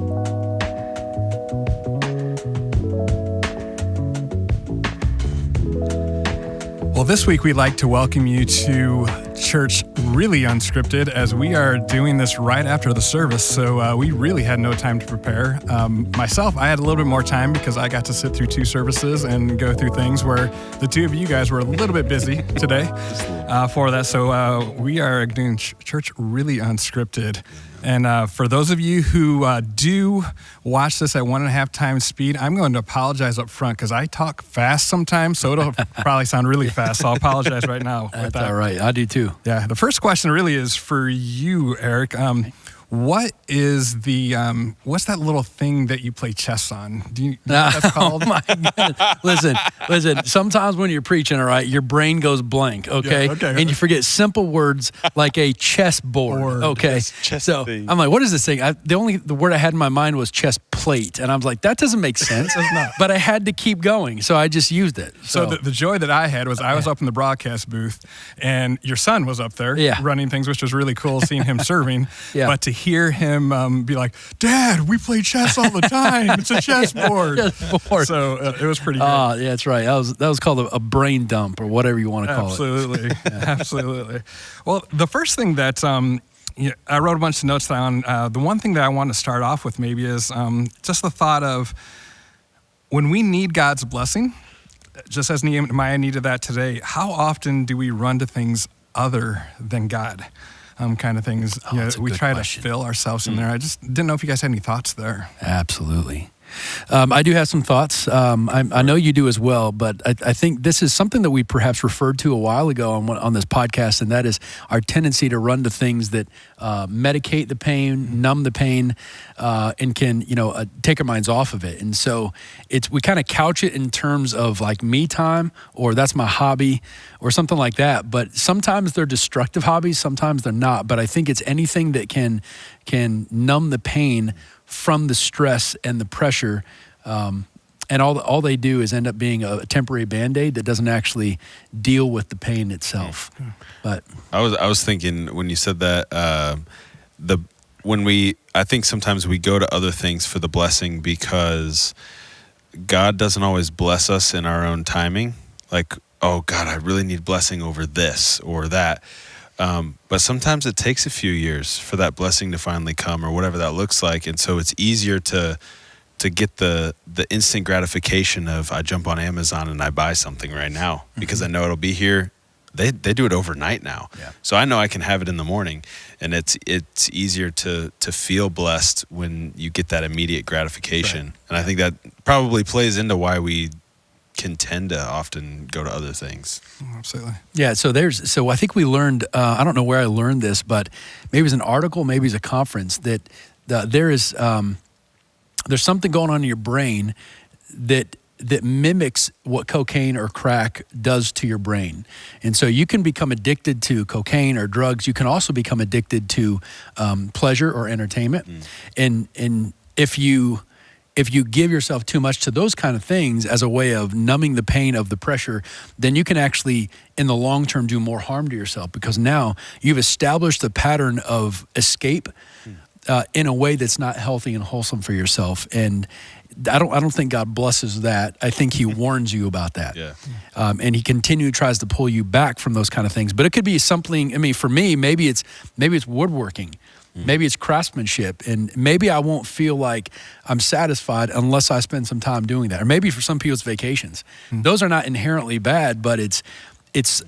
Well, this week we'd like to welcome you to Church Really Unscripted, as we are doing this right after the service, so we really had no time to prepare. Myself, I had a little bit more time because I got to sit through 2 services and go through things where the 2 of you guys were a little bit busy today for that. So we are doing Church Really Unscripted. And for those of you who do watch this at 1.5 times speed, I'm going to apologize up front because I talk fast sometimes, so it'll probably sound really fast. So I'll apologize right now. That's all right. I do too. Yeah. The first question really is for you, Eric. What is the, what's that little thing that you play chess on? Do you know what that's called? Oh my goodness. Listen, sometimes when you're preaching, all right, your brain goes blank, okay? Yeah, okay. And you forget simple words like a chessboard, okay? So thing. I'm like, what is this thing? The word I had in my mind was chess plate. And I was like, that doesn't make sense. But I had to keep going, so I just used it. So the joy that I had was I was up in the broadcast booth, and your son was up there running things, which was really cool, seeing him serving. Yeah. But to hear him be like, "Dad, we play chess all the time. It's a chessboard." Chessboard. So it was pretty good. Yeah, that's right. That was called a brain dump or whatever you want to call it. Absolutely. Well, the first thing that I wrote a bunch of notes down. The one thing that I want to start off with maybe is just the thought of when we need God's blessing, just as Nehemiah needed that today, how often do we run to things other than God? Kind of things. We try to fill ourselves in there. I just didn't know if you guys had any thoughts there. Absolutely. I do have some thoughts. I know you do as well, but I think this is something that we perhaps referred to a while ago on this podcast, and that is our tendency to run to things that medicate the pain, numb the pain, and can take our minds off of it. And so we kind of couch it in terms of like me time, or that's my hobby, or something like that. But sometimes they're destructive hobbies, sometimes they're not. But I think it's anything that can numb the pain from the stress and the pressure, and all they do is end up being a temporary Band-Aid that doesn't actually deal with the pain itself. But I was thinking when you said that, I think sometimes we go to other things for the blessing because God doesn't always bless us in our own timing. Like, oh God, I really need blessing over this or that. But sometimes it takes a few years for that blessing to finally come, or whatever that looks like. And so it's easier to get the instant gratification of I jump on Amazon and I buy something right now because I know it'll be here. They do it overnight now. Yeah. So I know I can have it in the morning, and it's easier to feel blessed when you get that immediate gratification. Right. And I think that probably plays into why we can tend to often go to other things. Absolutely. Yeah, so I think we learned, I don't know where I learned this, but maybe it's an article, maybe it's a conference, that there's something going on in your brain that mimics what cocaine or crack does to your brain. And so you can become addicted to cocaine or drugs. You can also become addicted to pleasure or entertainment. And if you give yourself too much to those kind of things as a way of numbing the pain of the pressure, then you can actually, in the long term, do more harm to yourself, because now you've established a pattern of escape in a way that's not healthy and wholesome for yourself. And I don't think God blesses that. I think He warns you about that. Yeah. And He continually tries to pull you back from those kind of things. But it could be something. I mean, for me, maybe it's woodworking. Maybe it's craftsmanship, and maybe I won't feel like I'm satisfied unless I spend some time doing that. Or maybe for some people it's vacations. Those are not inherently bad, but it's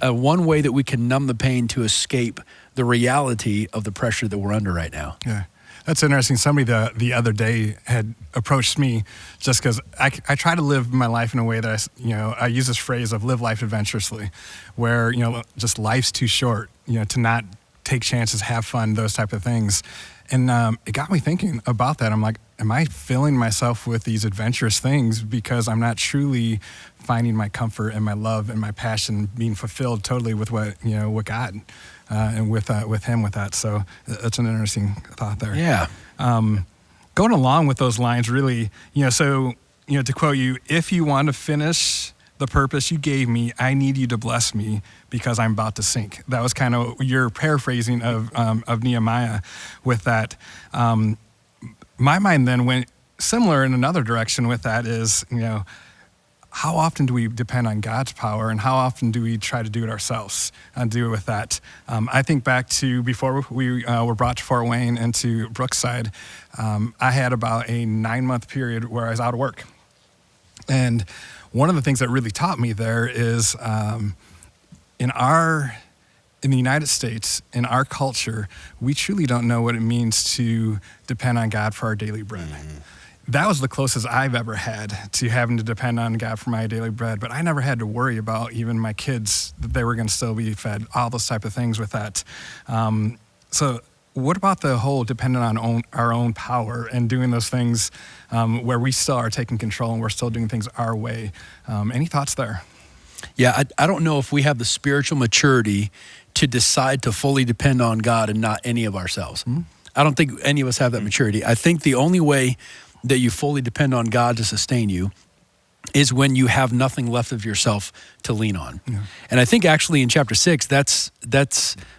one way that we can numb the pain to escape the reality of the pressure that we're under right now. Yeah. That's interesting. Somebody the other day had approached me just because I try to live my life in a way that I use this phrase of live life adventurously, where just life's too short to not take chances, have fun, those type of things. And it got me thinking about that. I'm like, am I filling myself with these adventurous things because I'm not truly finding my comfort and my love and my passion being fulfilled totally with what God and with Him with that. So that's an interesting thought there. Yeah. Going along with those lines, really, to quote you, if you want to finish the purpose you gave me, I need you to bless me because I'm about to sink. That was kind of your paraphrasing of Nehemiah with that. my mind then went similar in another direction with that is, how often do we depend on God's power, and how often do we try to do it ourselves and do it with that? I think back to before we were brought to Fort Wayne and to Brookside, I had about a 9-month period where I was out of work. And one of the things that really taught me there is in the United States, in our culture, we truly don't know what it means to depend on God for our daily bread. Mm-hmm. That was the closest I've ever had to having to depend on God for my daily bread, but I never had to worry about even my kids, that they were going to still be fed, all those type of things with that. So what about the whole dependent on our own power and doing those things where we still are taking control and we're still doing things our way? Any thoughts there? Yeah, I don't know if we have the spiritual maturity to decide to fully depend on God and not any of ourselves. Mm-hmm. I don't think any of us have that maturity. I think the only way that you fully depend on God to sustain you is when you have nothing left of yourself to lean on. Yeah. And I think actually in chapter 6, that's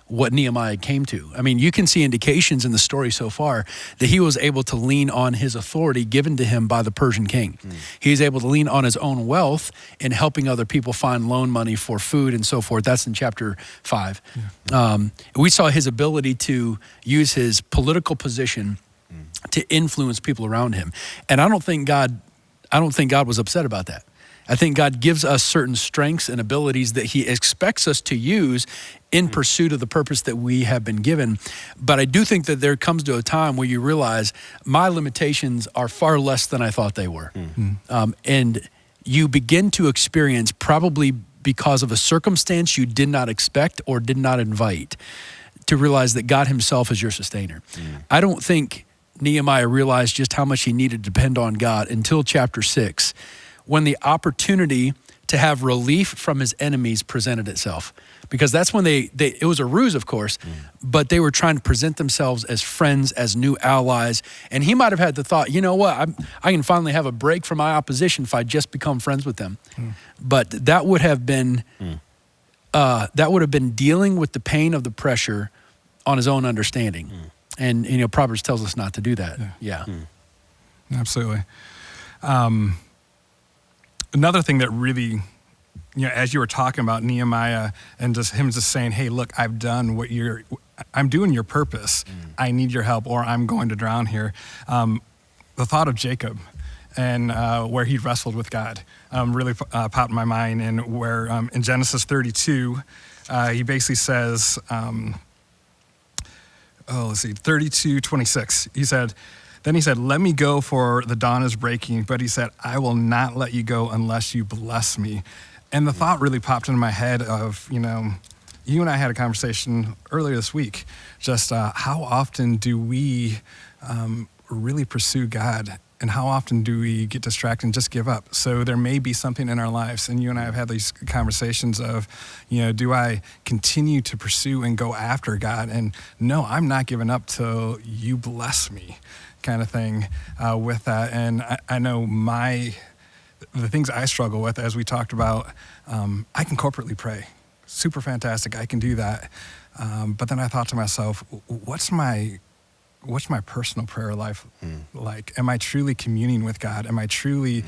what Nehemiah came to. I mean, you can see indications in the story so far that he was able to lean on his authority given to him by the Persian king. He was able to lean on his own wealth in helping other people find loan money for food and so forth. That's in chapter 5. Yeah. We saw his ability to use his political position to influence people around him. And I don't think God was upset about that. I think God gives us certain strengths and abilities that he expects us to use in pursuit of the purpose that we have been given. But I do think that there comes to a time where you realize my limitations are far less than I thought they were. And you begin to experience, probably because of a circumstance you did not expect or did not invite, to realize that God himself is your sustainer. I don't think Nehemiah realized just how much he needed to depend on God until chapter 6, when the opportunity to have relief from his enemies presented itself. Because that's when it was a ruse, of course, but they were trying to present themselves as friends, as new allies. And he might have had the thought, you know what, I can finally have a break from my opposition if I just become friends with them. But that would have been dealing with the pain of the pressure on his own understanding. And, Proverbs tells us not to do that. Yeah. Absolutely. Another thing that really, as you were talking about Nehemiah and just him just saying, hey, look, I'm doing your purpose. I need your help or I'm going to drown here. The thought of Jacob and where he wrestled with God really popped in my mind, and where in Genesis 32, he basically says, 32:26. He said, let me go, for the dawn is breaking. But he said, I will not let you go unless you bless me. And the thought really popped into my head of, you and I had a conversation earlier this week, just how often do we really pursue God, and how often do we get distracted and just give up? So there may be something in our lives, and you and I have had these conversations of, do I continue to pursue and go after God? And no, I'm not giving up till you bless me, kind of thing with that. And I know the things I struggle with, as we talked about, I can corporately pray. Super fantastic, I can do that. But then I thought to myself, what's my personal prayer life like? Am I truly communing with God? Am I truly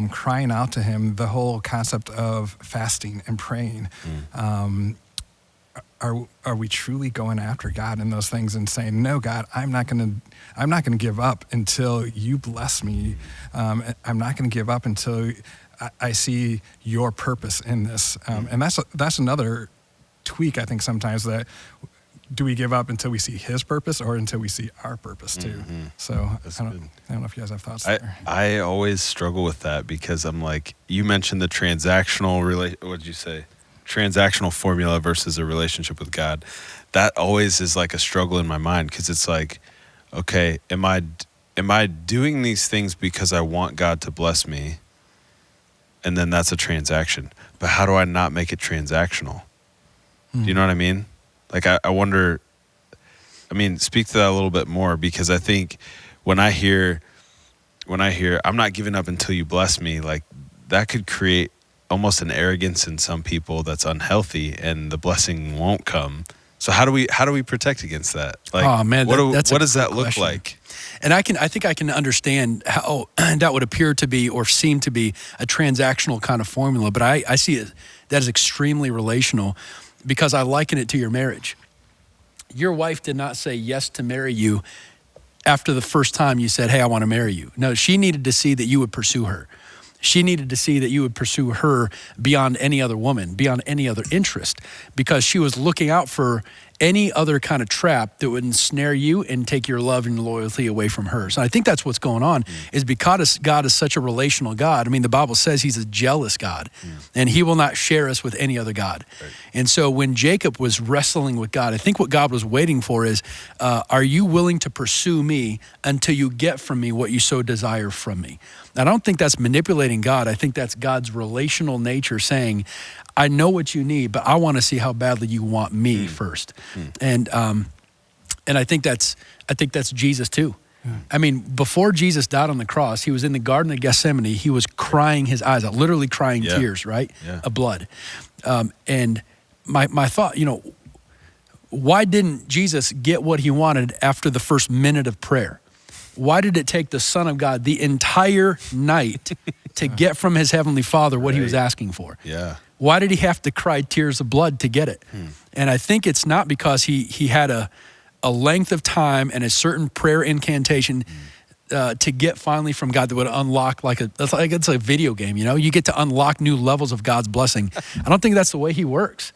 crying out to him? The whole concept of fasting and praying. Are we truly going after God in those things and saying, no, God, I'm not going to give up until you bless me. I'm not going to give up until I see your purpose in this. And that's another tweak, I think, sometimes, that do we give up until we see his purpose or until we see our purpose too? So I don't know if you guys have thoughts there. I always struggle with that, because I'm like, you mentioned the transactional transactional formula versus a relationship with God. That always is like a struggle in my mind, because it's like, okay, am I doing these things because I want God to bless me? And then that's a transaction. But how do I not make it transactional? Do you know what I mean? Like, I wonder, speak to that a little bit more, because I think when I hear, I'm not giving up until you bless me, like, that could create almost an arrogance in some people that's unhealthy, and the blessing won't come So how do we protect against that? Like, Oh man, what does that great look question. like? And I think I can understand how that would appear to be or seem to be a transactional kind of formula, but I see it that is extremely relational because I liken it to your marriage. Your wife did not say yes to marry you after the first time you said, hey, I want to marry you. No, she needed to see that you would pursue her. She needed to see that you would pursue her beyond any other woman, beyond any other interest, because she was looking out for any other kind of trap that would ensnare you and take your love and loyalty away from her. So I think that's what's going on is because God is such a relational God. I mean, the Bible says he's a jealous God and he will not share us with any other God. Right. And so when Jacob was wrestling with God, I think what God was waiting for is, are you willing to pursue me until you get from me what you so desire from me? I don't think that's manipulating God. I think that's God's relational nature saying, I know what you need, but I want to see how badly you want me first. And I think that's Jesus too. I mean, before Jesus died on the cross, he was in the Garden of Gethsemane. He was crying his eyes out, literally crying tears, right? Of blood. And my thought, why didn't Jesus get what he wanted after the first minute of prayer? Why did it take the Son of God the entire night to get from his heavenly Father what he was asking for? Yeah. Why did he have to cry tears of blood to get it? And I think it's not because he had a length of time and a certain prayer incantation to get finally from God that would unlock it's a video game, you get to unlock new levels of God's blessing. I don't think that's the way he works.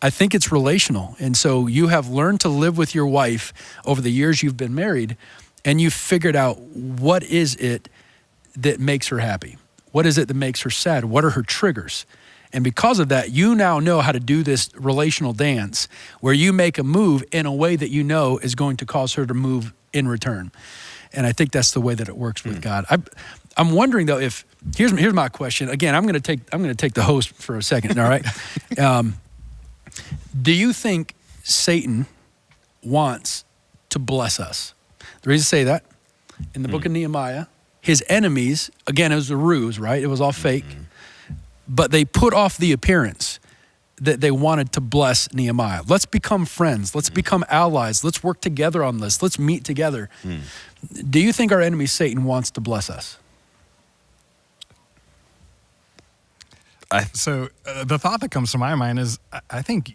I think it's relational. And so you have learned to live with your wife over the years you've been married, and you've figured out what is it that makes her happy? What is it that makes her sad? What are her triggers? And because of that, you now know how to do this relational dance where you make a move in a way that you know is going to cause her to move in return. And I think that's the way that it works with God. I'm wondering though, if here's my question. Again, I'm going to take the host for a second. All right. Do you think Satan wants to bless us? The reason I say that, in the book of Nehemiah, his enemies, again, it was a ruse, right? It was all fake. But they put off the appearance that they wanted to bless Nehemiah. Let's become friends. Let's become allies. Let's work together on this. Let's meet together. Do you think our enemy Satan wants to bless us? So the thought that comes to my mind is, I think,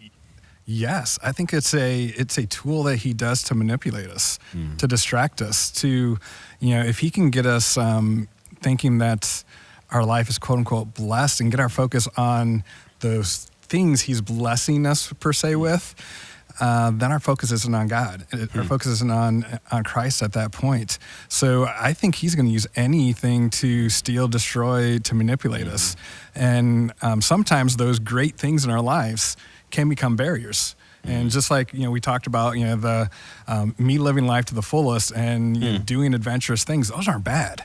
yes. I think it's a tool that he does to manipulate us, to distract us, to, if he can get us thinking that our life is quote unquote blessed and get our focus on those things he's blessing us per se with, then our focus isn't on God. Our focus isn't on Christ at that point. So I think he's going to use anything to steal, destroy, to manipulate us. And sometimes those great things in our lives can become barriers. And just like, we talked about, the me living life to the fullest and doing adventurous things, those aren't bad.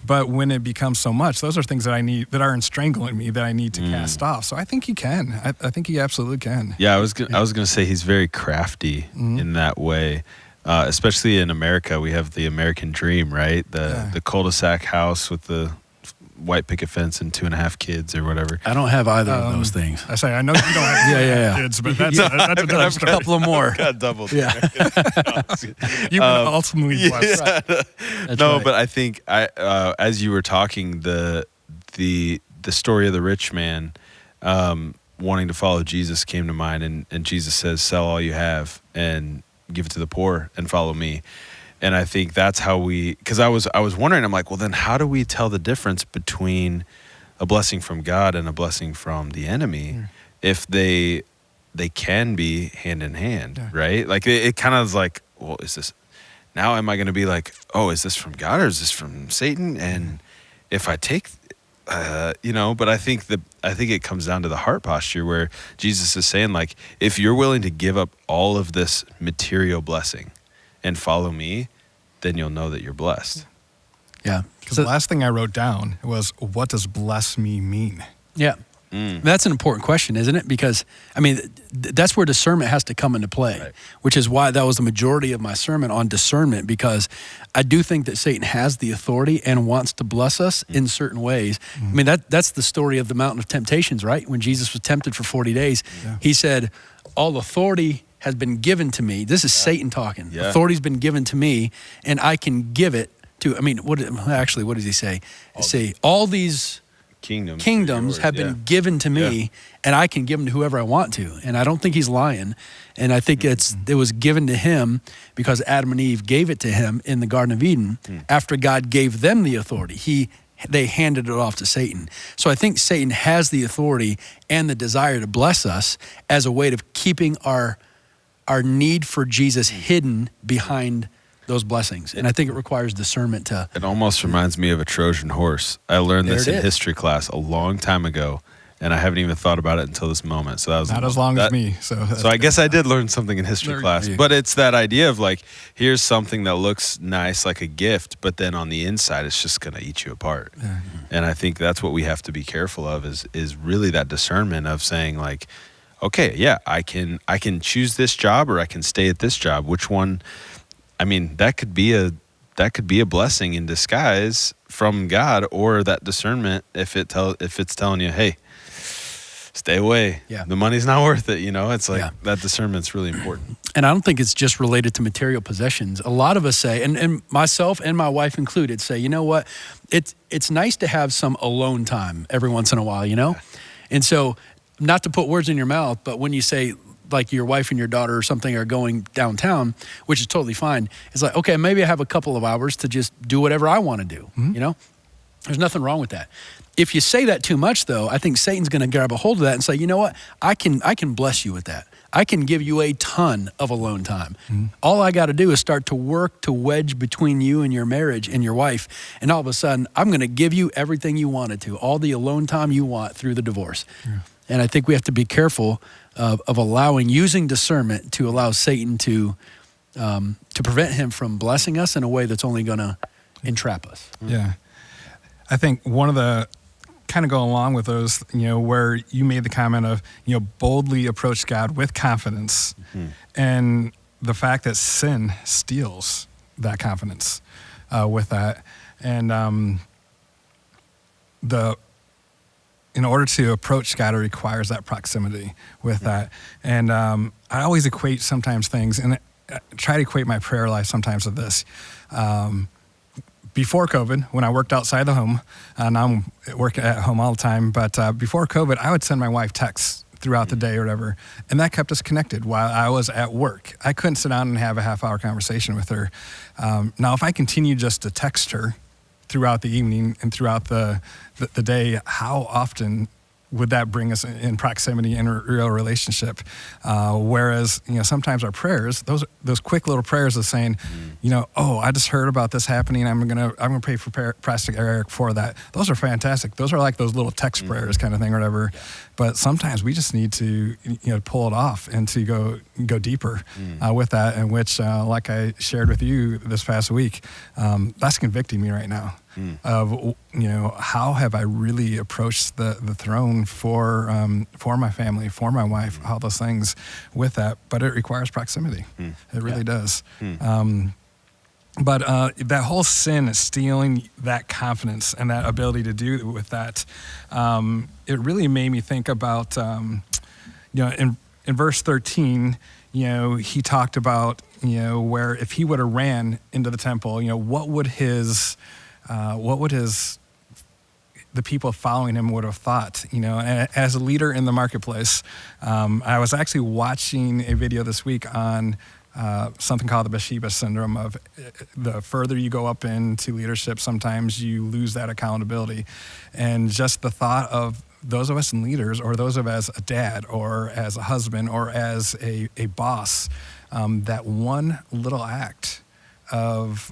But when it becomes so much, those are things that I need, that are strangling me, that I need to cast off. So I think he can. I think he absolutely can. Yeah, I was gonna say he's very crafty in that way. Especially in America, we have the American dream, right? The cul-de-sac house with the white picket fence and 2.5 kids or whatever. I don't have either of those things. I know you don't have kids, but that's a different story. A couple of more. Got doubled. Yeah. You've been ultimately blessed. No, right. But I think as you were talking, the story of the rich man wanting to follow Jesus came to mind, and Jesus says, "Sell all you have and give it to the poor and follow me." And I think that's how because I was wondering, I'm like, well, then how do we tell the difference between a blessing from God and a blessing from the enemy if they can be hand in hand, right? Like it kind of is like, well, is this, now am I going to be like, oh, is this from God or is this from Satan? And if I take, but I think it comes down to the heart posture where Jesus is saying, like, if you're willing to give up all of this material blessing and follow me, then you'll know that you're blessed. Yeah. Because the last thing I wrote down was, what does bless me mean? Yeah. That's an important question, isn't it? Because, I mean, that's where discernment has to come into play, Right. which is why that was the majority of my sermon on discernment, because I do think that Satan has the authority and wants to bless us in certain ways. I mean, that's the story of the Mountain of Temptations, right? When Jesus was tempted for 40 days, he said, all authority has been given to me. This is Satan talking. Yeah. Authority's been given to me, and I can give it to, I mean, what does he say? All these kingdoms have been given to me, and I can give them to whoever I want to. And I don't think he's lying. And I think it was given to him because Adam and Eve gave it to him in the Garden of Eden after God gave them the authority. They handed it off to Satan. So I think Satan has the authority and the desire to bless us as a way of keeping our need for Jesus hidden behind those blessings. And I think it requires discernment to... It almost reminds me of a Trojan horse. I learned this in is. history class a long time ago, and I haven't even thought about it until this moment. So that was Not as long as me. So I guess I did learn something in history class. But it's that idea of like, here's something that looks nice, like a gift, but then on the inside, it's just going to eat you apart. Yeah. And I think that's what we have to be careful of is really that discernment of saying like, okay, yeah, I can choose this job or I can stay at this job. Which one? I mean, that could be a blessing in disguise from God, or that discernment if it's telling you, hey, stay away. Yeah. The money's not worth it. It's like that discernment's really important. And I don't think it's just related to material possessions. A lot of us say, and myself and my wife included, say, you know what? It's nice to have some alone time every once in a while, And so, not to put words in your mouth, but when you say, like your wife and your daughter or something are going downtown, which is totally fine. It's like, okay, maybe I have a couple of hours to just do whatever I want to do, There's nothing wrong with that. If you say that too much, though, I think Satan's going to grab a hold of that and say, you know what? I can bless you with that. I can give you a ton of alone time. All I got to do is start to work to wedge between you and your marriage and your wife. And all of a sudden, I'm going to give you everything you wanted to, all the alone time you want through the divorce. Yeah. And I think we have to be careful of using discernment to allow Satan to prevent him from blessing us in a way that's only going to entrap us. Yeah. I think one of the kind of go along with those, where you made the comment of, boldly approach God with confidence, and the fact that sin steals that confidence with that. And in order to approach God, it requires that proximity with that. And I always equate sometimes things, and I try to equate my prayer life sometimes with this. Before COVID, when I worked outside the home, now I'm working at home all the time, but before COVID, I would send my wife texts throughout the day or whatever, and that kept us connected while I was at work. I couldn't sit down and have a half-hour conversation with her. Now, if I continue just to text her throughout the evening and throughout the day, how often would that bring us in proximity in a real relationship? Whereas, sometimes our prayers, those quick little prayers of saying, oh, I just heard about this happening. I'm gonna pray for Pastor Eric for that. Those are fantastic. Those are like those little text prayers kind of thing or whatever. Yeah. But sometimes we just need to, pull it off and to go deeper with that. And which, like I shared with you this past week, that's convicting me right now. Of how have I really approached the throne for my family, for my wife, all those things with that, but it requires proximity. It really does. But that whole sin is stealing that confidence and that ability to do with that. It really made me think about in verse 13. He talked about where if he would have ran into the temple, what would the people following him would have thought, and as a leader in the marketplace. I was actually watching a video this week on something called the Bathsheba syndrome of the further you go up into leadership, sometimes you lose that accountability. And just the thought of those of us in leaders, or those of us as a dad or as a husband or as a boss, that one little act of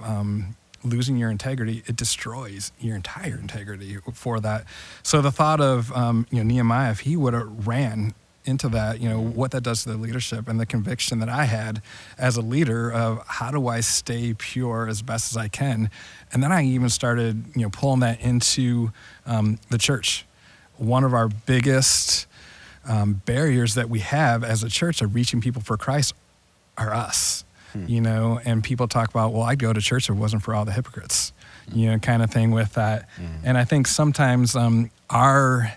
losing your integrity, it destroys your entire integrity for that. So the thought of Nehemiah, if he would have ran into that, what that does to the leadership, and the conviction that I had as a leader of how do I stay pure as best as I can. And then I even started pulling that into the church one of our biggest barriers that we have as a church of reaching people for Christ are us, and people talk about, well, I'd go to church if it wasn't for all the hypocrites, kind of thing with that. And I think sometimes our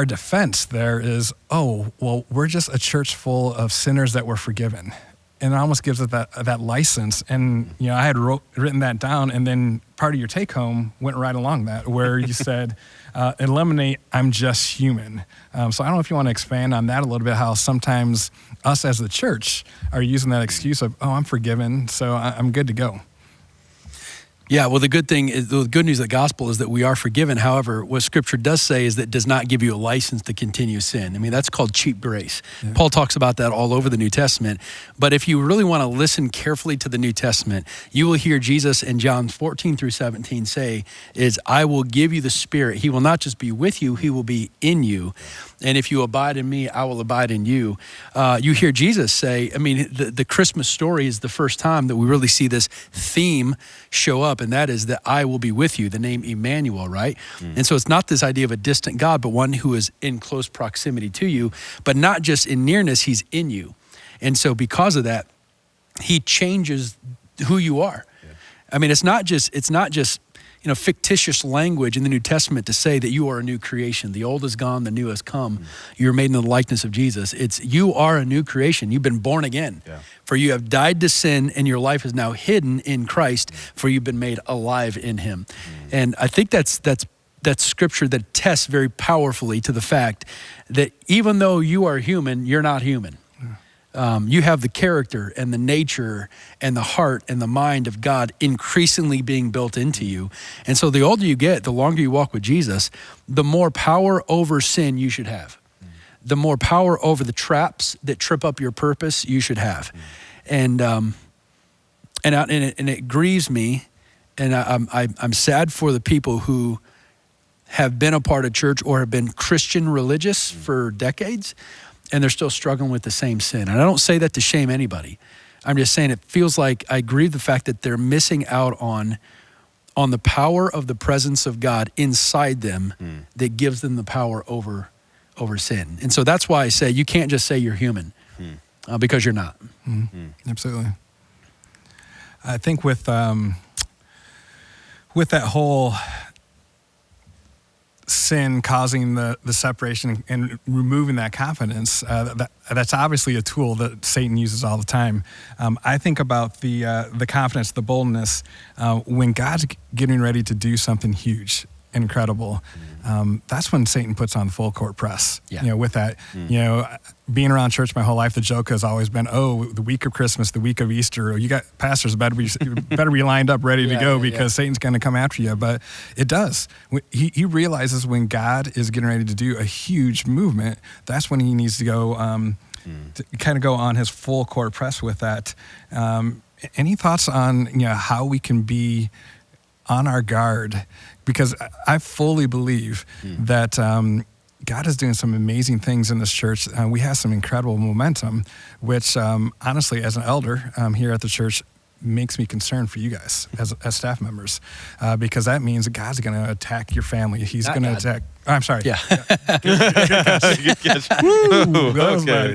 defense there is, oh, well, we're just a church full of sinners that were forgiven. And it almost gives it that license. And, I had written that down, and then part of your take home went right along that, where you said, eliminate, I'm just human. So I don't know if you want to expand on that a little bit, how sometimes us as the church are using that excuse of, oh, I'm forgiven, so I'm good to go. Yeah, well, the good news of the gospel is that we are forgiven. However, what Scripture does say is that it does not give you a license to continue sin. I mean, that's called cheap grace. Yeah. Paul talks about that all over the New Testament. But if you really want to listen carefully to the New Testament, you will hear Jesus in John 14 through 17 say, I will give you the Spirit. He will not just be with you, he will be in you. And if you abide in me, I will abide in you. You hear Jesus say, the Christmas story is the first time that we really see this theme show up, and that is that I will be with you, the name Emmanuel, right? And so it's not this idea of a distant God, but one who is in close proximity to you, but not just in nearness, he's in you. And so because of that, he changes who you are. Yeah. It's not just fictitious language in the New Testament to say that you are a new creation. The old is gone, the new has come. You're made in the likeness of Jesus. You are a new creation. You've been born again. Yeah. For you have died to sin, and your life is now hidden in Christ, for you've been made alive in him. And I think that's scripture that attests very powerfully to the fact that even though you are human, you're not human. You have the character and the nature and the heart and the mind of God increasingly being built into you. And so the older you get, the longer you walk with Jesus, the more power over sin you should have. The more power over the traps that trip up your purpose you should have. And it grieves me, and I'm sad for the people who have been a part of church or have been Christian religious for decades, and they're still struggling with the same sin. And I don't say that to shame anybody. I'm just saying it feels like I grieve the fact that they're missing out on the power of the presence of God inside them that gives them the power over sin. And so that's why I say you can't just say you're human because you're not. Absolutely. I think with that whole sin causing the separation and removing that confidence, that's obviously a tool that Satan uses all the time. I think about the confidence, the boldness, when God's getting ready to do something huge, incredible. That's when Satan puts on the full court press. Yeah. With that, being around church my whole life, the joke has always been, oh, the week of Christmas, the week of Easter, you got pastors better be lined up ready to go because Satan's going to come after you. But it does. He realizes when God is getting ready to do a huge movement, that's when he needs to go to kind of go on his full court press with that. Any thoughts on how we can be on our guard? Because I fully believe that God is doing some amazing things in this church. We have some incredible momentum, which honestly, as an elder here at the church, makes me concerned for you guys as staff members, because that means that God's going to attack your family. He's going to attack. Oh, I'm sorry. Yeah. Good catch. Woo,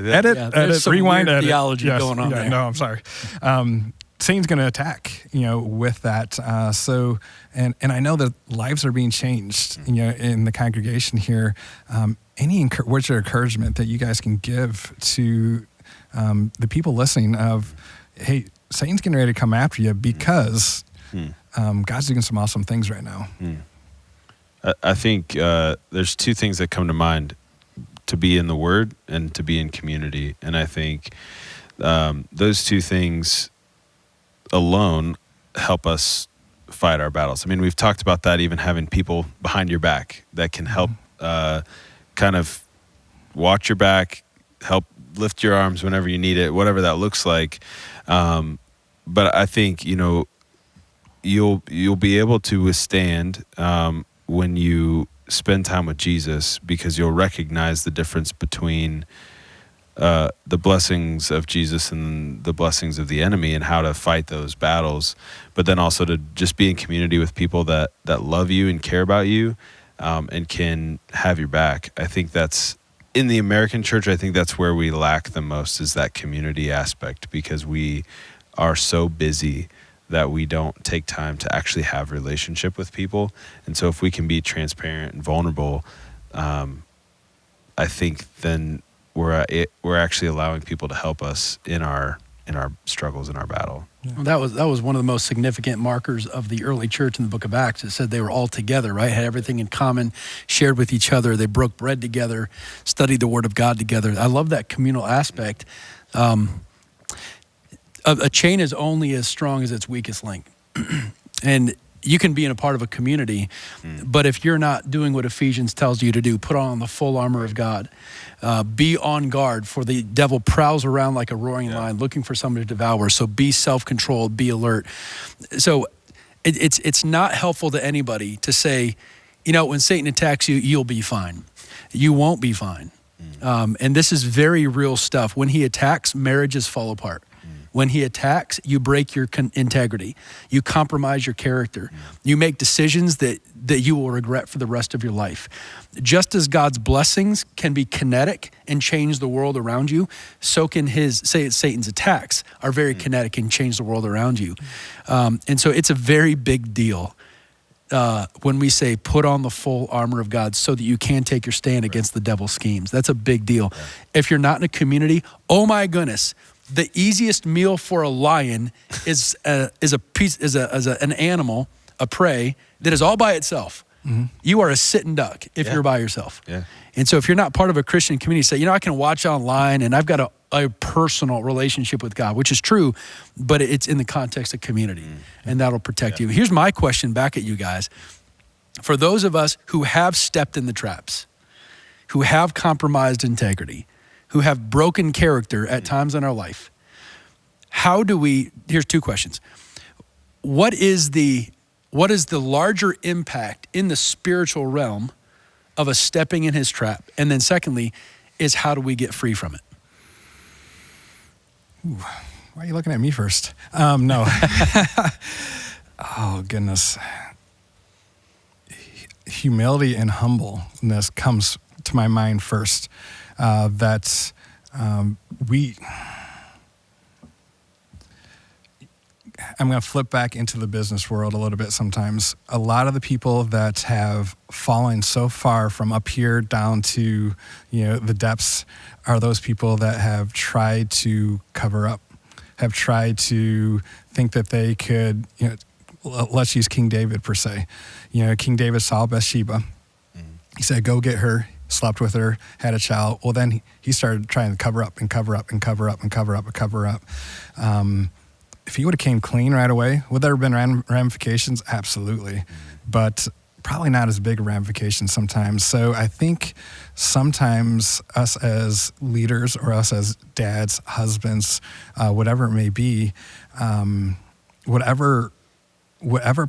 edit, rewind, edit. Theology going on there. No, I'm sorry. Satan's going to attack, with that. And I know that lives are being changed, in the congregation here. Any words of encouragement that you guys can give to the people listening of, hey, Satan's getting ready to come after you because God's doing some awesome things right now. I think there's two things that come to mind: to be in the Word and to be in community. And I think those two things alone help us fight our battles. I mean, we've talked about that, even having people behind your back that can help kind of watch your back, help lift your arms whenever you need it, whatever that looks like. But I think, you'll be able to withstand when you spend time with Jesus, because you'll recognize the difference between the blessings of Jesus and the blessings of the enemy, and how to fight those battles. But then also to just be in community with people that love you and care about you, and can have your back. I think that's, in the American church, I think that's where we lack the most, is that community aspect, because we are so busy that we don't take time to actually have relationship with people. And so if we can be transparent and vulnerable, I think then we're actually allowing people to help us in our struggles, in our battle. Yeah. Well, that was one of the most significant markers of the early church in the book of Acts. It said they were all together, right? Had everything in common, shared with each other. They broke bread together, studied the word of God together. I love that communal aspect. A chain is only as strong as its weakest link. And you can be in a part of a community, but if you're not doing what Ephesians tells you to do, put on the full armor of God, be on guard, for the devil prowls around like a roaring lion looking for somebody to devour. So be self-controlled, be alert. So it's not helpful to anybody to say, when Satan attacks you, you'll be fine. You won't be fine. And this is very real stuff. When he attacks, marriages fall apart. When he attacks, you break your integrity. You compromise your character. You make decisions that you will regret for the rest of your life. Just as God's blessings can be kinetic and change the world around you, so can Satan's attacks are very kinetic and change the world around you. And so it's a very big deal when we say put on the full armor of God so that you can take your stand against the devil's schemes. That's a big deal. If you're not in a community, oh my goodness, the easiest meal for a lion is an animal, a prey that is all by itself. Mm-hmm. You are a sitting duck if you're by yourself. Yeah. And so if you're not part of a Christian community, say, I can watch online and I've got a personal relationship with God, which is true, but it's in the context of community, and that'll protect you. Here's my question back at you guys. For those of us who have stepped in the traps, who have compromised integrity, who have broken character at times in our life, here's two questions. What is the larger impact in the spiritual realm of us stepping in his trap? And then secondly, is how do we get free from it? Ooh, why are you looking at me first? No. Oh, goodness. Humility and humbleness comes to my mind first. I'm going to flip back into the business world a little bit sometimes. A lot of the people that have fallen so far from up here down to, the depths are those people that have tried to cover up, have tried to think that they could, let's use King David per se. King David saw Bathsheba. He said, go get her. Slept with her, had a child. Well, then he started trying to cover up and cover up and cover up and cover up and cover up. If he would have came clean right away, would there have been ramifications? Absolutely. But probably not as big ramifications sometimes. So I think sometimes us as leaders or us as dads, husbands, whatever it may be, whatever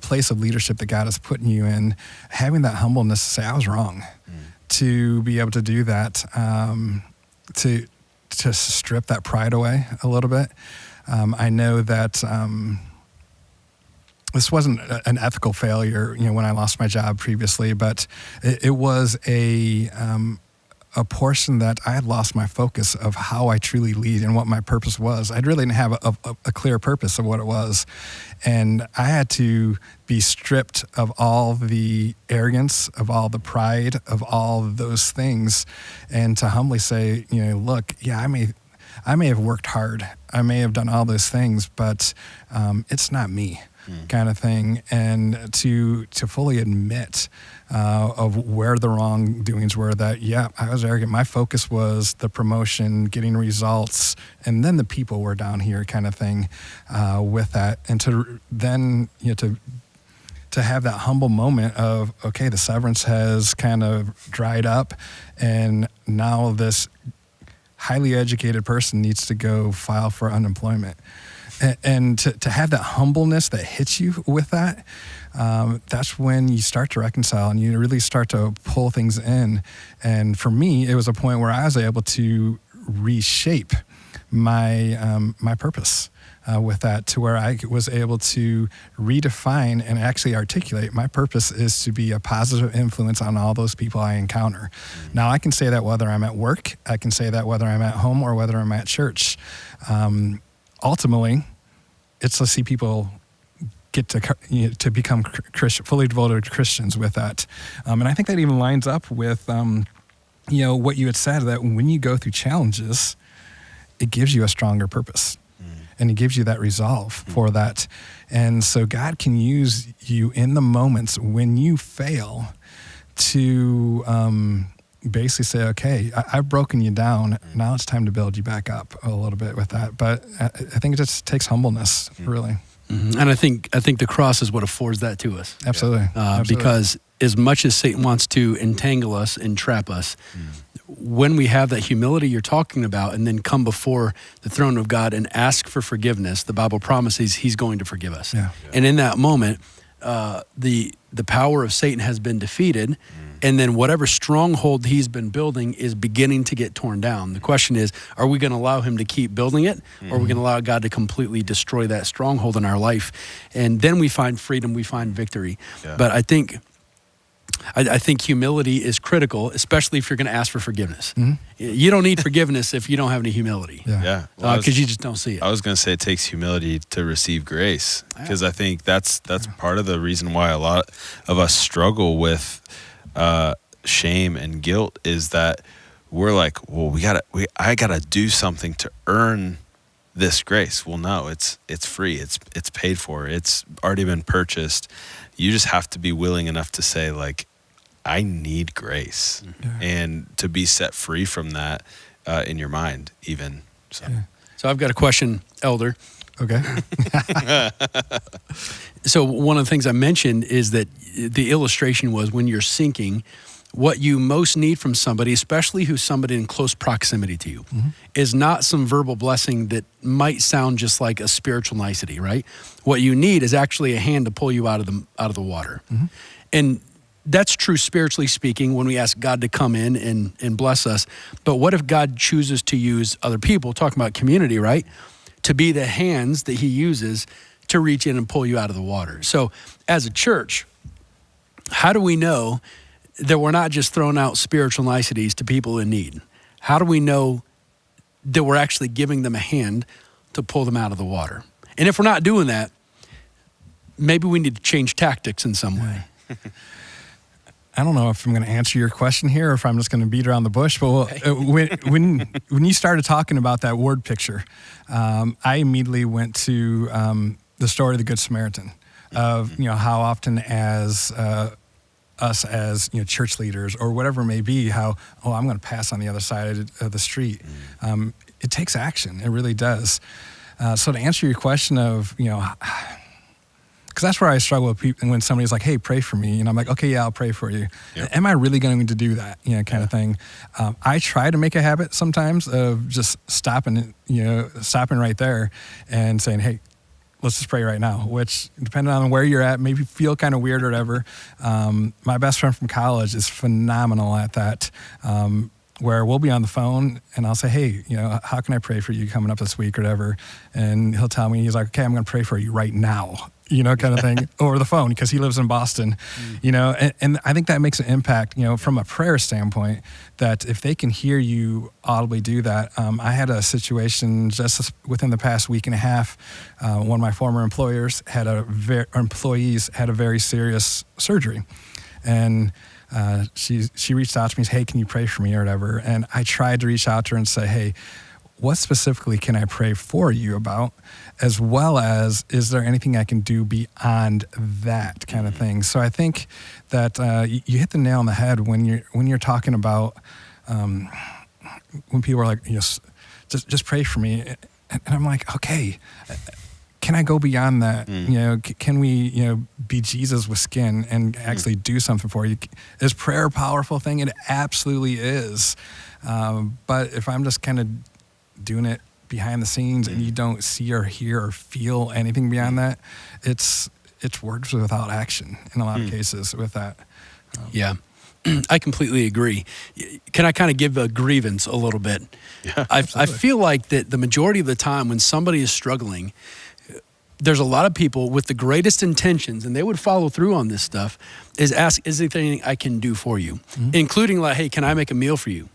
place of leadership that God has put you in, having that humbleness to say, I was wrong. To be able to do that, to strip that pride away a little bit. I know that this wasn't an ethical failure, when I lost my job previously, but it was a portion that I had lost my focus of how I truly lead and what my purpose was. I really didn't have a clear purpose of what it was. And I had to be stripped of all the arrogance, of all the pride, of all of those things, and to humbly say, look, I may have worked hard. I may have done all those things, but it's not me. Kind of thing, and to fully admit of where the wrongdoings were, that I was arrogant. My focus was the promotion, getting results, and then the people were down here, kind of thing, with that, and to then to have that humble moment of, okay, the severance has kind of dried up, and now this highly educated person needs to go file for unemployment. And to have that humbleness that hits you with that, that's when you start to reconcile and you really start to pull things in. And for me, it was a point where I was able to reshape my purpose with that, to where I was able to redefine and actually articulate my purpose is to be a positive influence on all those people I encounter. Now, I can say that whether I'm at work, I can say that whether I'm at home or whether I'm at church. Ultimately, it's to see people get to become fully devoted Christians with that. And I think that even lines up with, what you had said, that when you go through challenges, it gives you a stronger purpose. And it gives you that resolve for that. And so God can use you in the moments when you fail to basically say, okay, I've broken you down. Now it's time to build you back up a little bit with that. But I think it just takes humbleness, really. Mm-hmm. And I think the cross is what affords that to us. Absolutely. Because as much as Satan wants to entangle us and trap us, when we have that humility you're talking about and then come before the throne of God and ask for forgiveness, the Bible promises he's going to forgive us. Yeah. And in that moment, the power of Satan has been defeated, and then whatever stronghold he's been building is beginning to get torn down. The question is, are we going to allow him to keep building it, or are we going to allow God to completely destroy that stronghold in our life? And then we find freedom, we find victory. Yeah. But I think humility is critical, especially if you're going to ask for forgiveness. Mm-hmm. You don't need forgiveness if you don't have any humility. Yeah. Because you just don't see it. I was going to say it takes humility to receive grace, because I think that's part of the reason why a lot of us struggle with shame and guilt, is that we're like, well, I gotta do something to earn this grace. Well, no, it's free. It's paid for. It's already been purchased. You just have to be willing enough to say, like, I need grace, and to be set free from that in your mind, even. So, So I've got a question, Elder. Okay. So one of the things I mentioned is that the illustration was, when you're sinking, what you most need from somebody, especially who's somebody in close proximity to you, is not some verbal blessing that might sound just like a spiritual nicety, right? What you need is actually a hand to pull you out of the water. And that's true spiritually speaking when we ask God to come in and bless us. But what if God chooses to use other people, talking about community, right, to be the hands that he uses to reach in and pull you out of the water? So as a church, how do we know that we're not just throwing out spiritual niceties to people in need? How do we know that we're actually giving them a hand to pull them out of the water? And if we're not doing that, maybe we need to change tactics in some way. I don't know if I'm going to answer your question here or if I'm just going to beat around the bush, but when you started talking about that word picture, I immediately went to the story of the Good Samaritan, of how often as us as church leaders or whatever it may be, how I'm going to pass on the other side of the street. It takes action. It really does. So to answer your question of because that's where I struggle with people when somebody's like, "Hey, pray for me," and I'm like, "Okay, yeah, I'll pray for you." Yep. Am I really going to do that? Kind of thing. I try to make a habit sometimes of just stopping right there and saying, "Hey, let's just pray right now," which, depending on where you're at, maybe feel kind of weird or whatever. My best friend from college is phenomenal at that, where we'll be on the phone and I'll say, "Hey, how can I pray for you coming up this week or whatever?" And he'll tell me, he's like, "Okay, I'm going to pray for you right now," kind of thing, over the phone, because he lives in Boston, and I think that makes an impact, from a prayer standpoint, that if they can hear you audibly do that. I had a situation just within the past week and a half. One of my former employees had a very serious surgery, and she reached out to me and said, "Hey, can you pray for me," or whatever. And I tried to reach out to her and say, "Hey, what specifically can I pray for you about, as well as, is there anything I can do beyond that," kind of thing. So I think that you hit the nail on the head when you're talking about when people are like, just pray for me, and I'm like, okay, can I go beyond that? Can we be Jesus with skin and actually do something for you? Is prayer a powerful thing? It absolutely is. But if I'm just kind of doing it behind the scenes and you don't see or hear or feel anything beyond that, it's words without action in a lot of cases with that. Yeah. I completely agree. Can I kind of give a grievance a little bit? Yeah, I feel like that the majority of the time when somebody is struggling, there's a lot of people with the greatest intentions, and they would follow through on this stuff, is ask, is there anything I can do for you? Including like, hey, can I make a meal for you?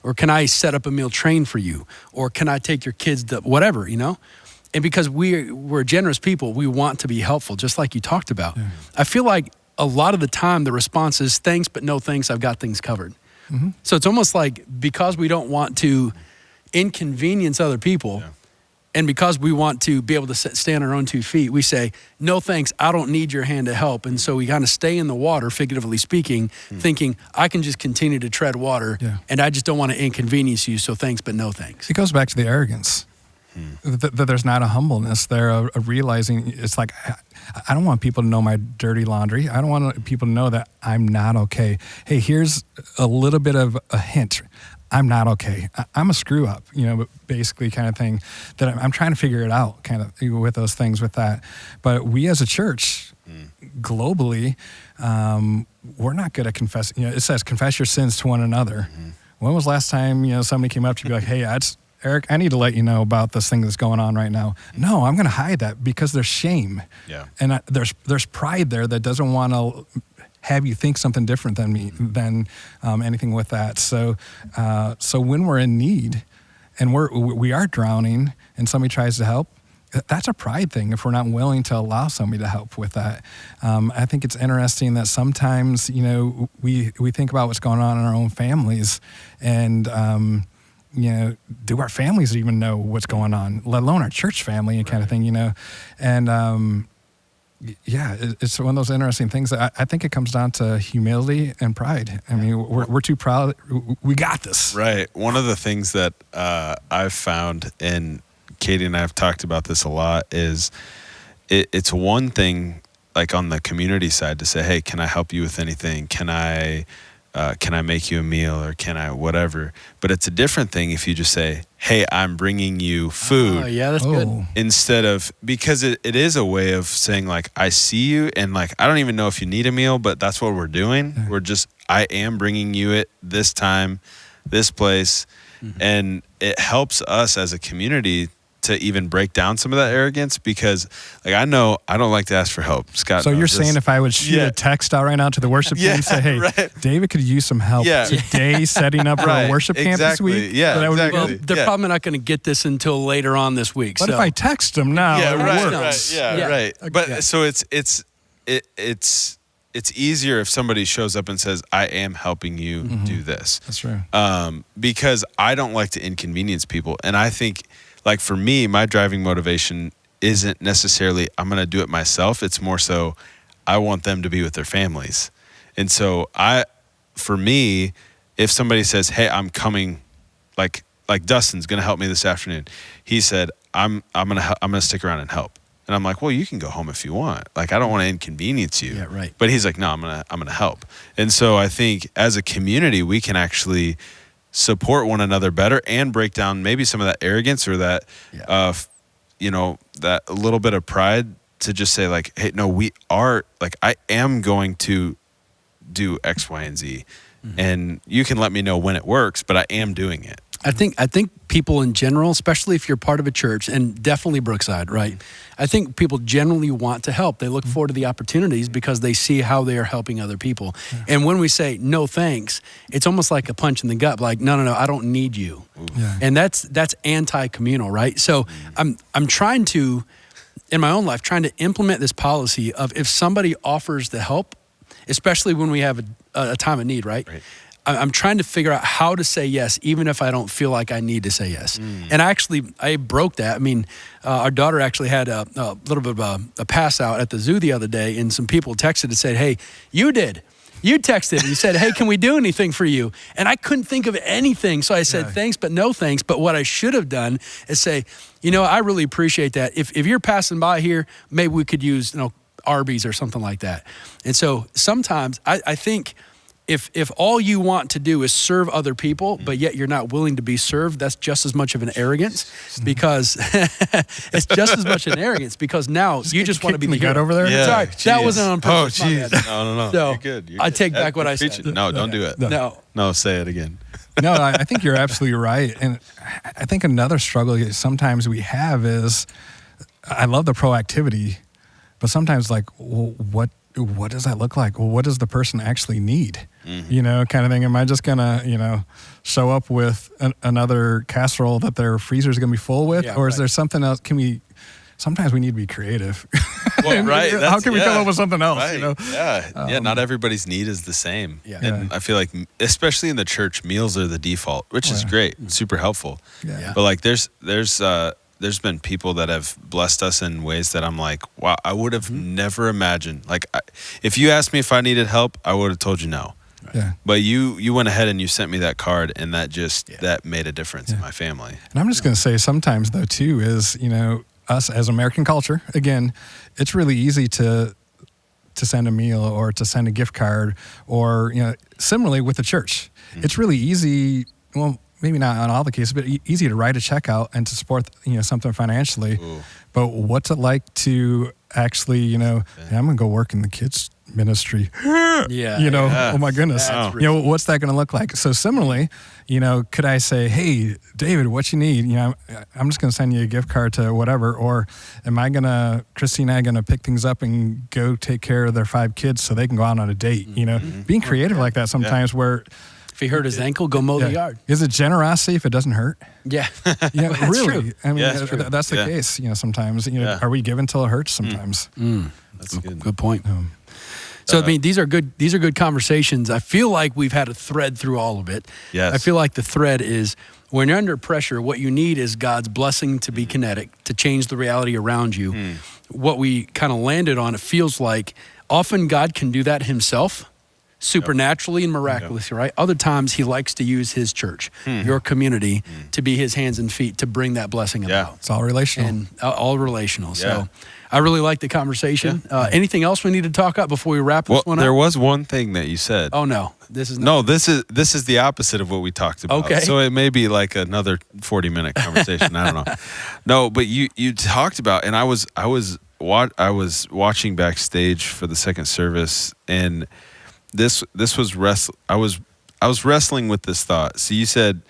Or can I set up a meal train for you? Or can I take your kids to whatever, you know? And because we're generous people, we want to be helpful, just like you talked about. Yeah. I feel like a lot of the time the response is thanks, but no thanks, I've got things covered. So it's almost like because we don't want to inconvenience other people, and because we want to be able to stand on our own 2 feet, we say, no thanks, I don't need your hand to help. And so we kind of stay in the water, figuratively speaking, thinking I can just continue to tread water and I just don't want to inconvenience you, so thanks, but no thanks. It goes back to the arrogance. That there's not a humbleness there, a realizing it's like, I don't want people to know my dirty laundry. I don't want people to know that I'm not okay. Hey, here's a little bit of a hint. I'm not okay. I'm a screw up, you know, basically kind of thing that I'm trying to figure it out kind of with those things with that. But we as a church globally, we're not good at confessing. You know, it says confess your sins to one another. When was the last time, you know, somebody came up to you and be like, hey, Eric, I need to let you know about this thing that's going on right now. No, I'm going to hide that because there's shame. Yeah. And there's pride there that doesn't want to have you think something different than me, than anything with that. So when we're in need and we are drowning and somebody tries to help, that's a pride thing if we're not willing to allow somebody to help with that. I think it's interesting that sometimes, you know, we think about what's going on in our own families and, you know, do our families even know what's going on, let alone our church family and kind of thing, you know? And, yeah, it's one of those interesting things. I think it comes down to humility and pride. I mean, we're too proud. We got this. Right. One of the things that I've found, and Katie and I have talked about this a lot, is it's one thing, like on the community side, to say, hey, can I help you with anything? Can I make you a meal, or can I whatever? But it's a different thing if you just say, hey, I'm bringing you food. Oh, yeah, that's good. Instead of, because it is a way of saying like, I see you and like, I don't even know if you need a meal, but that's what we're doing. Yeah. We're just, I am bringing you it this time, this place. And it helps us as a community to even break down some of that arrogance, because like I know I don't like to ask for help. Scott. So you're saying if I would shoot a text out right now to the worship team and say, hey, David could use some help today setting up for a worship camp this week? Yeah, exactly. Well, they're probably not going to get this until later on this week. But if I text them now, it works. Right. But so it's easier if somebody shows up and says, I am helping you do this. That's true. Because I don't like to inconvenience people. And I think, like for me, my driving motivation isn't necessarily I'm going to do it myself. It's more so I want them to be with their families. And so for me, if somebody says, hey, I'm coming, like Dustin's going to help me this afternoon. He said, I'm going to stick around and help. And I'm like, well, you can go home if you want. Like, I don't want to inconvenience you. Yeah, right. But he's like, no, I'm going to help. And so I think as a community, we can actually support one another better and break down maybe some of that arrogance or that, you know, that a little bit of pride to just say like, hey, no, we are, like, I am going to do X, Y, and Z. And you can let me know when it works, but I am doing it. I think people in general, especially if you're part of a church, and definitely Brookside, right? I think people generally want to help. They look forward to the opportunities because they see how they are helping other people. Yeah. And when we say no thanks, it's almost like a punch in the gut, like no, I don't need you. Yeah. And that's anti-communal, right? So I'm trying to, in my own life, trying to implement this policy of if somebody offers the help, especially when we have a time of need, right? I'm trying to figure out how to say yes, even if I don't feel like I need to say yes. And I broke that. I mean, our daughter actually had a little bit of a pass out at the zoo the other day, and some people texted and said, hey, you texted and you said, hey, can we do anything for you? And I couldn't think of anything. So I said, thanks, but no thanks. But what I should have done is say, you know, I really appreciate that. If you're passing by here, maybe we could use, Arby's or something like that. And so sometimes I think if all you want to do is serve other people, but yet you're not willing to be served, that's just as much of an arrogance, because it's just as much an arrogance, because now you just want to be the hero. over there. Yeah, Sorry, that wasn't on purpose. Oh, jeez. No. So You're good. You're I good. take back what I Preach said. it. No, don't do it. No. Say it again. No, I think you're absolutely right. And I think another struggle sometimes we have is, I love the proactivity, but sometimes like, well, what does that look like? Well, what does the person actually need? Mm-hmm. Kind of thing. Am I just going to, show up with another casserole that their freezer is going to be full with? Yeah, or is right. there something else? Sometimes we need to be creative. Well, right. How can we come up with something else? Right. Yeah. Not everybody's need is the same. Yeah. And I feel like, especially in the church, meals are the default, which is great, super helpful. Yeah. But like, there's been people that have blessed us in ways that I'm like, wow, I would have never imagined. Like, if you asked me if I needed help, I would have told you no. Yeah. But you went ahead and you sent me that card, and that made a difference in my family. And I'm just going to say sometimes though too is, us as American culture, again, it's really easy to send a meal or to send a gift card, or, similarly with the church, it's really easy. Well, maybe not on all the cases, but easy to write a check out and to support, something financially. Ooh. But what's it like to actually, hey, I'm going to go work in the kids ministry. Oh my goodness. Wow. What's that going to look like? So similarly, could I say, hey, David, what you need? I'm just going to send you a gift card to whatever. Or am I Christine and I going to pick things up and go take care of their 5 kids so they can go out on a date? Being creative like that sometimes where, If he hurt his ankle, go mow the yard. is it generosity if it doesn't hurt? Yeah. That's really. True. I mean, Yeah, true. that's the case. Sometimes. Are we given till it hurts? Sometimes. That's good. Good point. So I mean, these are good conversations. I feel like we've had a thread through all of it. Yes. I feel like the thread is, when you're under pressure, what you need is God's blessing to be kinetic, to change the reality around you. What we kind of landed on, it feels like often God can do that himself, supernaturally and miraculously, right? Other times he likes to use his church, your community, to be his hands and feet to bring that blessing about. It's all relational. And all relational. So I really like the conversation. Anything else we need to talk about before we wrap this one up? There was one thing that you said. Oh no, this is No, this is the opposite of what we talked about. Okay. So it may be like another 40-minute conversation. I don't know. No, but you talked about, and I was watching backstage for the second service, and this was I was wrestling with this thought. So you said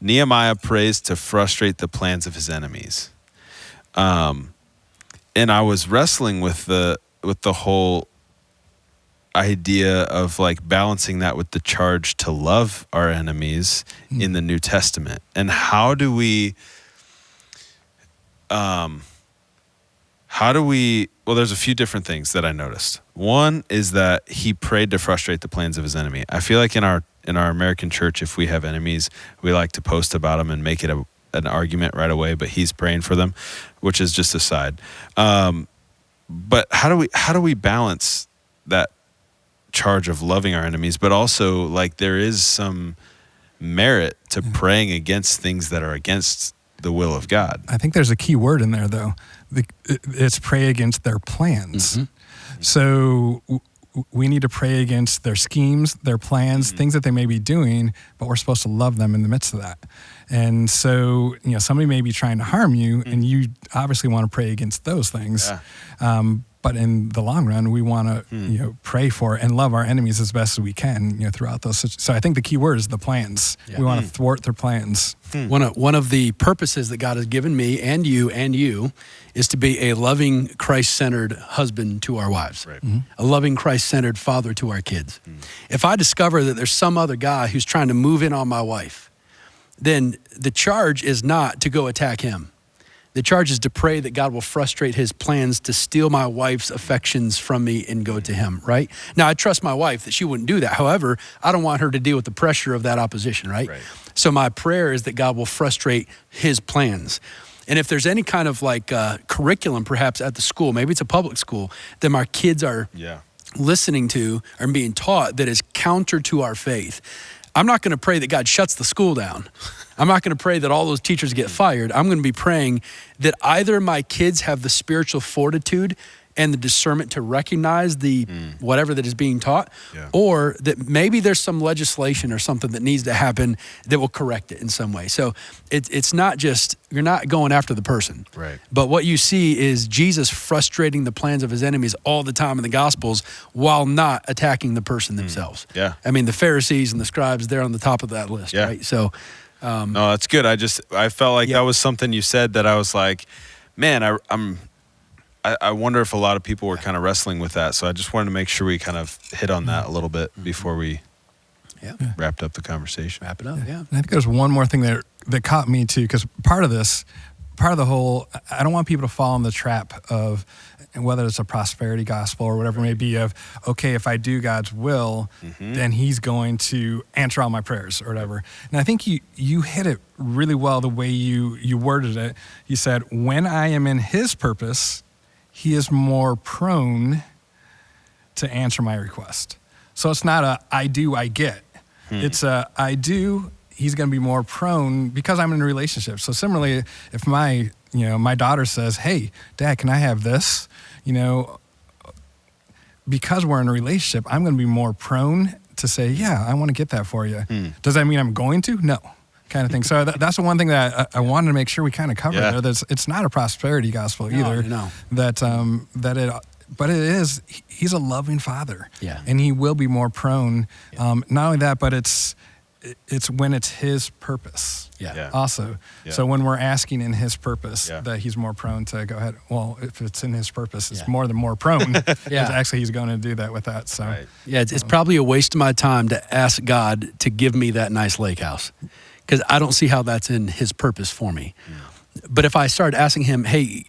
Nehemiah prays to frustrate the plans of his enemies. And I was wrestling with the whole idea of like balancing that with the charge to love our enemies in the New Testament. And how do we well, there's a few different things that I noticed. One is that he prayed to frustrate the plans of his enemy. I feel like in our American church, if we have enemies, we like to post about them and make it an argument right away, but he's praying for them, which is just a side. But how do we balance that charge of loving our enemies, but also like there is some merit to praying against things that are against the will of God? I think there's a key word in there though. It's pray against their plans. So we need to pray against their schemes, their plans, things that they may be doing, but we're supposed to love them in the midst of that. And so, somebody may be trying to harm you, and you obviously want to pray against those things. But in the long run, we want to, pray for and love our enemies as best as we can, throughout those. So I think the key word is the plans. We want to thwart their plans. One of the purposes that God has given me and you is to be a loving, Christ-centered husband to our wives, a loving, Christ-centered father to our kids. If I discover that there's some other guy who's trying to move in on my wife, then the charge is not to go attack him. The charge is to pray that God will frustrate his plans to steal my wife's affections from me and go to him, right? Now, I trust my wife that she wouldn't do that. However, I don't want her to deal with the pressure of that opposition, right? So my prayer is that God will frustrate his plans. And if there's any kind of like curriculum perhaps at the school, maybe it's a public school, that my kids are listening to or being taught that is counter to our faith, I'm not going to pray that God shuts the school down. I'm not going to pray that all those teachers get fired. I'm going to be praying that either my kids have the spiritual fortitude and the discernment to recognize the whatever that is being taught, Yeah. or that maybe there's some legislation or something that needs to happen that will correct it in some way. So it's not just, you're not going after the person. Right. But what you see is Jesus frustrating the plans of his enemies all the time in the Gospels while not attacking the person themselves. Yeah. I mean, the Pharisees and the scribes, they're on the top of that list, Yeah. right? So, No, that's good. I felt like that was something you said that I was like, man, I wonder if a lot of people were kind of wrestling with that. So I just wanted to make sure we kind of hit on that a little bit before we wrapped up the conversation. wrap it up, yeah. And I think there's one more thing that caught me too, because part of the whole, I don't want people to fall in the trap of, whether it's a prosperity gospel or whatever it may be, of, okay, if I do God's will, then he's going to answer all my prayers or whatever. And I think you hit it really well the way you worded it. You said, when I am in his purpose, he is more prone to answer my request. So it's not a I do, I get. It's a I do, he's going to be more prone because I'm in a relationship. So similarly, if my daughter says, hey, Dad, can I have this? Because we're in a relationship, I'm going to be more prone to say, yeah, I want to get that for you. Does that mean I'm going to? No, kind of thing. So that's the one thing that I wanted to make sure we kind of covered there. It's not a prosperity gospel either. No. But it is, he's a loving father. Yeah. And he will be more prone. Not only that, but it's when it's his purpose. Yeah. Also. Yeah. So when we're asking in his purpose, Yeah. that he's more prone to go ahead. Well, if it's in his purpose, it's more than more prone. Actually, he's going to do that with that. So Right. Yeah, it's probably a waste of my time to ask God to give me that nice lake house, because I don't see how that's in his purpose for me. But if I started asking him, hey,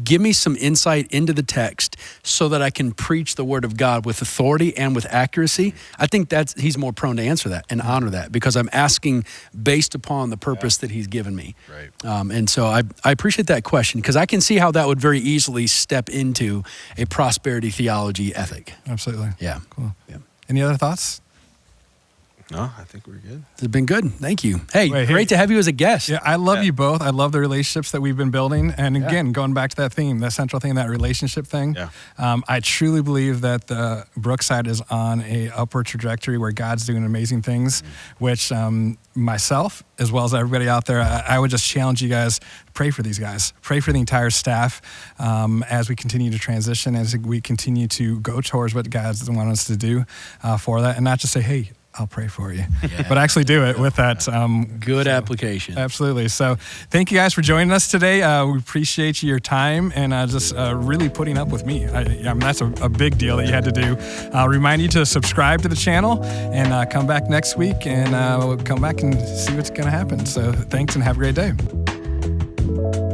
give me some insight into the text so that I can preach the word of God with authority and with accuracy, I think he's more prone to answer that and honor that, because I'm asking based upon the purpose that he's given me. Right. And so I appreciate that question, because I can see how that would very easily step into a prosperity theology ethic. absolutely. Yeah. Cool. Yeah. Any other thoughts? No, I think we're good. It's been good. Thank you. Hey, Wait, great to have you as a guest. Yeah, I love you both. I love the relationships that we've been building. And again, going back to that theme, that central theme, that relationship thing. Yeah. I truly believe that the Brookside is on a upward trajectory where God's doing amazing things, which myself, as well as everybody out there, I would just challenge you guys, pray for these guys. Pray for the entire staff as we continue to transition, as we continue to go towards what God's wanting us to do for that, and not just say, hey, I'll pray for you, but actually do it with that. Good application. Absolutely. So thank you guys for joining us today. We appreciate your time and just really putting up with me. That's a big deal that you had to do. I'll remind you to subscribe to the channel and come back next week, and we'll come back and see what's going to happen. So thanks and have a great day.